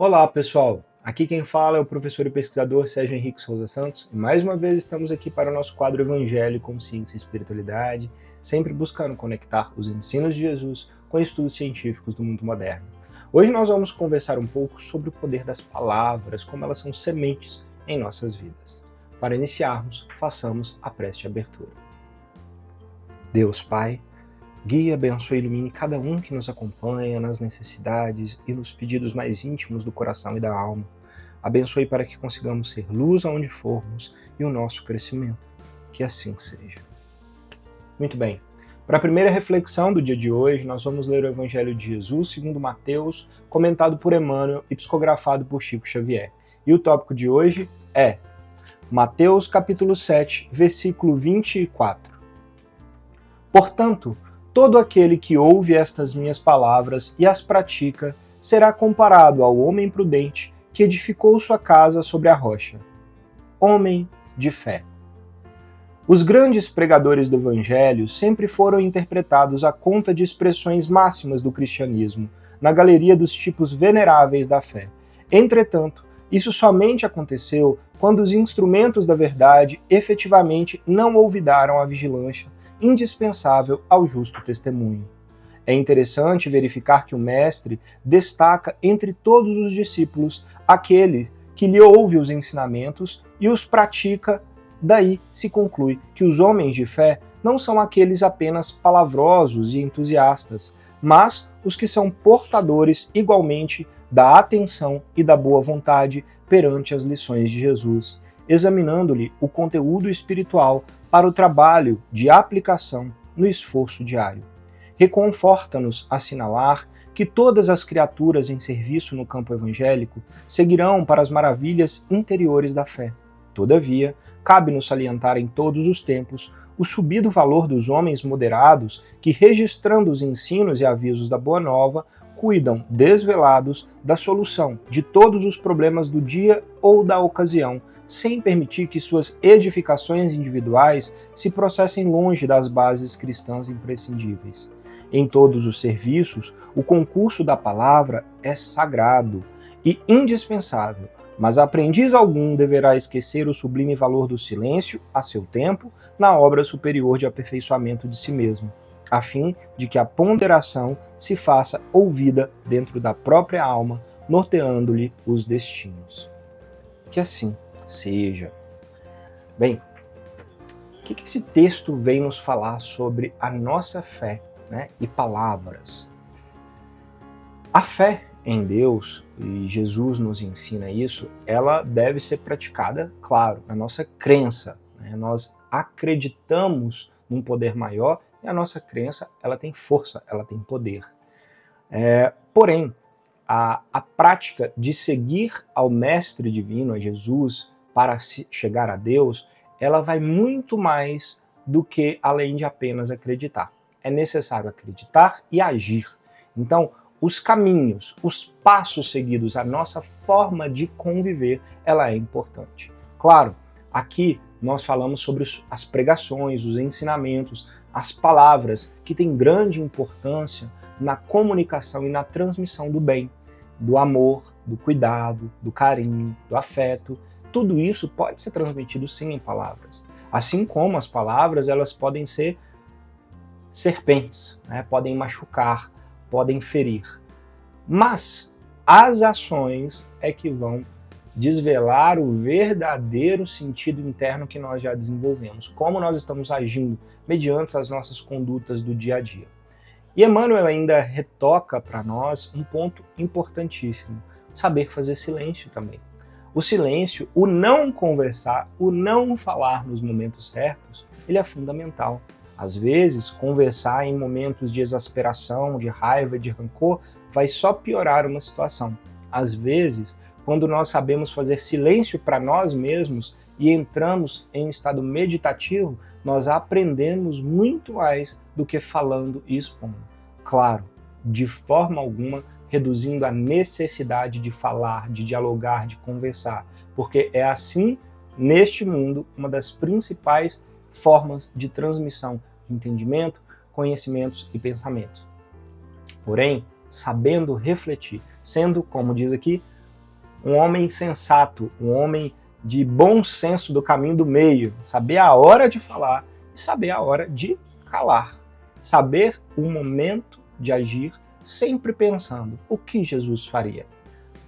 Olá, pessoal! Aqui quem fala é o professor e pesquisador Sérgio Henrique Souza Santos e mais uma vez estamos aqui para o nosso quadro Evangelho com Ciência e Espiritualidade, sempre buscando conectar os ensinos de Jesus com estudos científicos do mundo moderno. Hoje nós vamos conversar um pouco sobre o poder das palavras, como elas são sementes em nossas vidas. Para iniciarmos, façamos a prece de abertura. Deus Pai, guie, abençoe e ilumine cada um que nos acompanha nas necessidades e nos pedidos mais íntimos do coração e da alma. Abençoe para que consigamos ser luz aonde formos e o nosso crescimento. Que assim seja. Muito bem. Para a primeira reflexão do dia de hoje, nós vamos ler o Evangelho de Jesus segundo Mateus, comentado por Emmanuel e psicografado por Chico Xavier. E o tópico de hoje é Mateus capítulo 7, versículo 24. Portanto, todo aquele que ouve estas minhas palavras e as pratica será comparado ao homem prudente que edificou sua casa sobre a rocha. Homem de fé. Os grandes pregadores do Evangelho sempre foram interpretados à conta de expressões máximas do cristianismo, na galeria dos tipos veneráveis da fé. Entretanto, isso somente aconteceu quando os instrumentos da verdade efetivamente não olvidaram a vigilância indispensável ao justo testemunho. É interessante verificar que o Mestre destaca entre todos os discípulos aquele que lhe ouve os ensinamentos e os pratica. Daí se conclui que os homens de fé não são aqueles apenas palavrosos e entusiastas, mas os que são portadores igualmente da atenção e da boa vontade perante as lições de Jesus, examinando-lhe o conteúdo espiritual para o trabalho de aplicação no esforço diário. Reconforta-nos assinalar que todas as criaturas em serviço no campo evangélico seguirão para as maravilhas interiores da fé. Todavia, cabe-nos salientar em todos os tempos o subido valor dos homens moderados que, registrando os ensinos e avisos da Boa Nova, cuidam desvelados da solução de todos os problemas do dia ou da ocasião, sem permitir que suas edificações individuais se processem longe das bases cristãs imprescindíveis. Em todos os serviços, o concurso da palavra é sagrado e indispensável, mas aprendiz algum deverá esquecer o sublime valor do silêncio, a seu tempo, na obra superior de aperfeiçoamento de si mesmo, a fim de que a ponderação se faça ouvida dentro da própria alma, norteando-lhe os destinos. Que assim seja. Bem, o que esse texto vem nos falar sobre a nossa fé, e palavras? A fé em Deus, e Jesus nos ensina isso, ela deve ser praticada, claro, na nossa crença. Nós acreditamos num poder maior e a nossa crença ela tem força, ela tem poder. Porém, a prática de seguir ao Mestre Divino, a Jesus, para chegar a Deus, ela vai muito mais do que além de apenas acreditar. É necessário acreditar e agir. Então, os caminhos, os passos seguidos, a nossa forma de conviver, ela é importante. Claro, aqui nós falamos sobre as pregações, os ensinamentos, as palavras, que têm grande importância na comunicação e na transmissão do bem, do amor, do cuidado, do carinho, do afeto. Tudo isso pode ser transmitido sim em palavras. Assim como as palavras, elas podem ser serpentes, podem machucar, podem ferir. Mas as ações é que vão desvelar o verdadeiro sentido interno que nós já desenvolvemos, como nós estamos agindo mediante as nossas condutas do dia a dia. E Emmanuel ainda retoca para nós um ponto importantíssimo, saber fazer silêncio também. O silêncio, o não conversar, o não falar nos momentos certos, ele é fundamental. Às vezes, conversar em momentos de exasperação, de raiva, de rancor, vai só piorar uma situação. Às vezes, quando nós sabemos fazer silêncio para nós mesmos e entramos em um estado meditativo, nós aprendemos muito mais do que falando e expondo. Claro, de forma alguma reduzindo a necessidade de falar, de dialogar, de conversar, porque é assim, neste mundo, uma das principais formas de transmissão de entendimento, conhecimentos e pensamentos. Porém, sabendo refletir, sendo, como diz aqui, um homem sensato, um homem de bom senso do caminho do meio, saber a hora de falar e saber a hora de calar, saber o momento de agir, sempre pensando o que Jesus faria,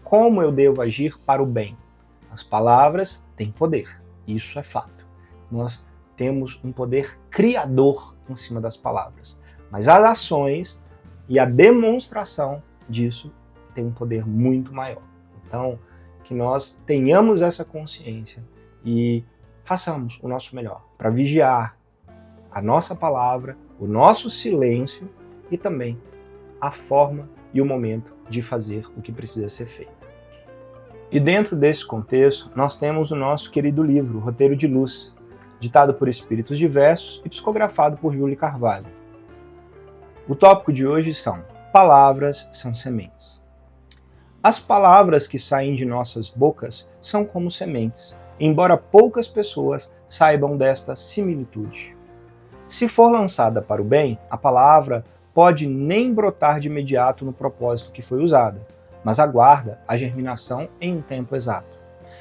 como eu devo agir para o bem. As palavras têm poder, isso é fato. Nós temos um poder criador em cima das palavras, mas as ações e a demonstração disso tem um poder muito maior. Então, que nós tenhamos essa consciência e façamos o nosso melhor para vigiar a nossa palavra, o nosso silêncio e também a forma e o momento de fazer o que precisa ser feito. E dentro desse contexto, nós temos o nosso querido livro, Roteiro de Luz, ditado por espíritos diversos e psicografado por Júlio Carvalho. O tópico de hoje são: palavras são sementes. As palavras que saem de nossas bocas são como sementes, embora poucas pessoas saibam desta similitude. Se for lançada para o bem, a palavra pode nem brotar de imediato no propósito que foi usada, mas aguarda a germinação em um tempo exato.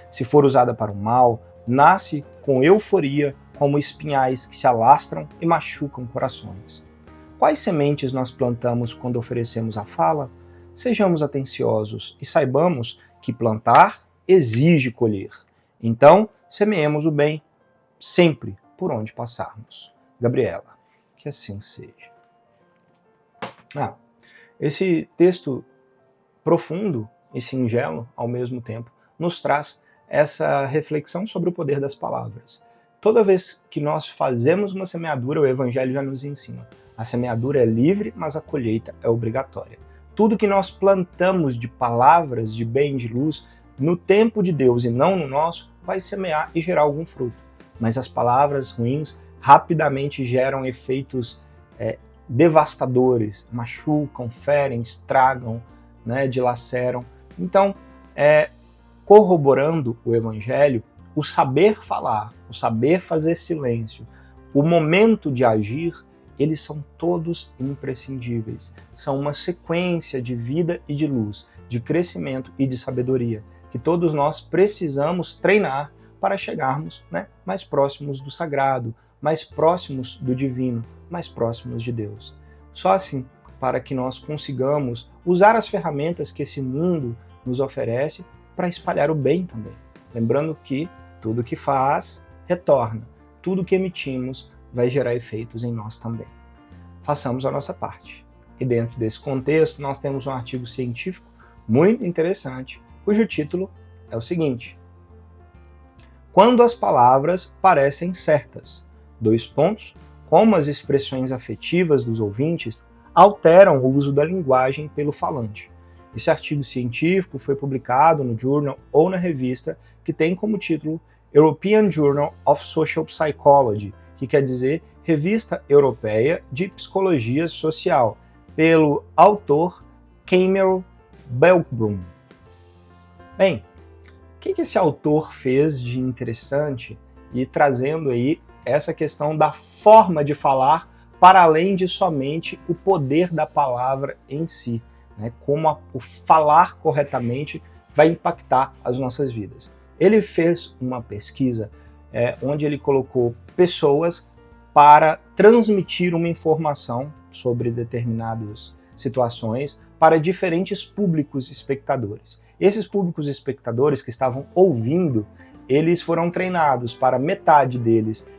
Se for usada para o mal, nasce com euforia, como espinhais que se alastram e machucam corações. Quais sementes nós plantamos quando oferecemos a fala? Sejamos atenciosos e saibamos que plantar exige colher. Então, semeemos o bem sempre por onde passarmos. Gabriela, que assim seja. Esse texto profundo e singelo, ao mesmo tempo, nos traz essa reflexão sobre o poder das palavras. Toda vez que nós fazemos uma semeadura, o Evangelho já nos ensina. A semeadura é livre, mas a colheita é obrigatória. Tudo que nós plantamos de palavras, de bem, de luz, no tempo de Deus e não no nosso, vai semear e gerar algum fruto. Mas as palavras ruins rapidamente geram efeitos devastadores, machucam, ferem, estragam, dilaceram. Então, corroborando o Evangelho, o saber falar, o saber fazer silêncio, o momento de agir, eles são todos imprescindíveis. São uma sequência de vida e de luz, de crescimento e de sabedoria, que todos nós precisamos treinar para chegarmos mais próximos do sagrado, mais próximos do divino, mais próximos de Deus. Só assim, para que nós consigamos usar as ferramentas que esse mundo nos oferece para espalhar o bem também. Lembrando que tudo que faz, retorna. Tudo que emitimos vai gerar efeitos em nós também. Façamos a nossa parte. E dentro desse contexto, nós temos um artigo científico muito interessante, cujo título é o seguinte: quando as palavras parecem certas, como as expressões afetivas dos ouvintes alteram o uso da linguagem pelo falante. Esse artigo científico foi publicado no journal ou na revista que tem como título European Journal of Social Psychology, que quer dizer Revista Europeia de Psicologia Social, pelo autor Camille Belkbrum. Bem, o que esse autor fez de interessante e trazendo aí essa questão da forma de falar para além de somente o poder da palavra em si, como o falar corretamente vai impactar as nossas vidas. Ele fez uma pesquisa onde ele colocou pessoas para transmitir uma informação sobre determinadas situações para diferentes públicos espectadores. Esses públicos espectadores que estavam ouvindo, eles foram treinados para metade deles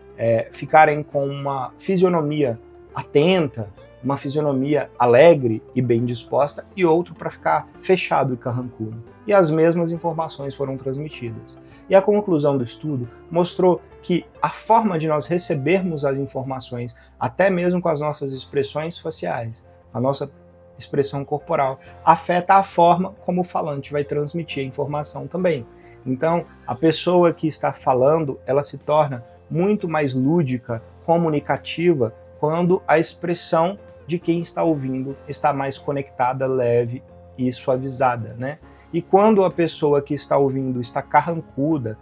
ficarem com uma fisionomia atenta, uma fisionomia alegre e bem disposta, e outro para ficar fechado e carrancudo. E as mesmas informações foram transmitidas. E a conclusão do estudo mostrou que a forma de nós recebermos as informações, até mesmo com as nossas expressões faciais, a nossa expressão corporal, afeta a forma como o falante vai transmitir a informação também. Então, a pessoa que está falando, ela se torna muito mais lúdica, comunicativa, quando a expressão de quem está ouvindo está mais conectada, leve e suavizada, E quando a pessoa que está ouvindo está carrancuda,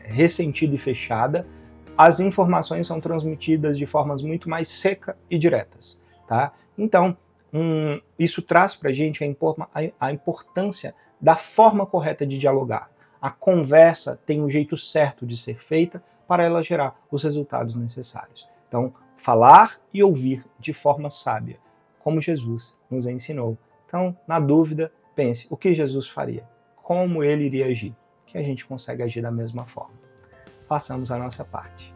ressentida e fechada, as informações são transmitidas de formas muito mais secas e diretas, tá? Então, isso traz para a gente a importância da forma correta de dialogar. A conversa tem um jeito certo de ser feita para ela gerar os resultados necessários. Então, falar e ouvir de forma sábia, como Jesus nos ensinou. Então, na dúvida, pense o que Jesus faria, como ele iria agir, que a gente consegue agir da mesma forma. Façamos a nossa parte.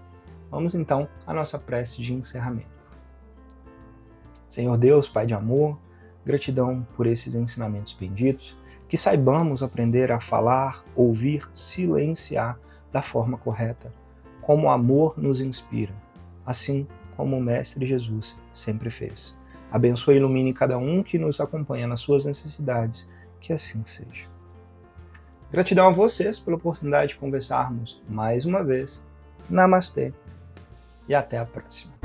Vamos então à nossa prece de encerramento. Senhor Deus, Pai de amor, gratidão por esses ensinamentos benditos, que saibamos aprender a falar, ouvir, silenciar da forma correta, como o amor nos inspira, assim como o Mestre Jesus sempre fez. Abençoe e ilumine cada um que nos acompanha nas suas necessidades, que assim seja. Gratidão a vocês pela oportunidade de conversarmos mais uma vez. Namastê e até a próxima.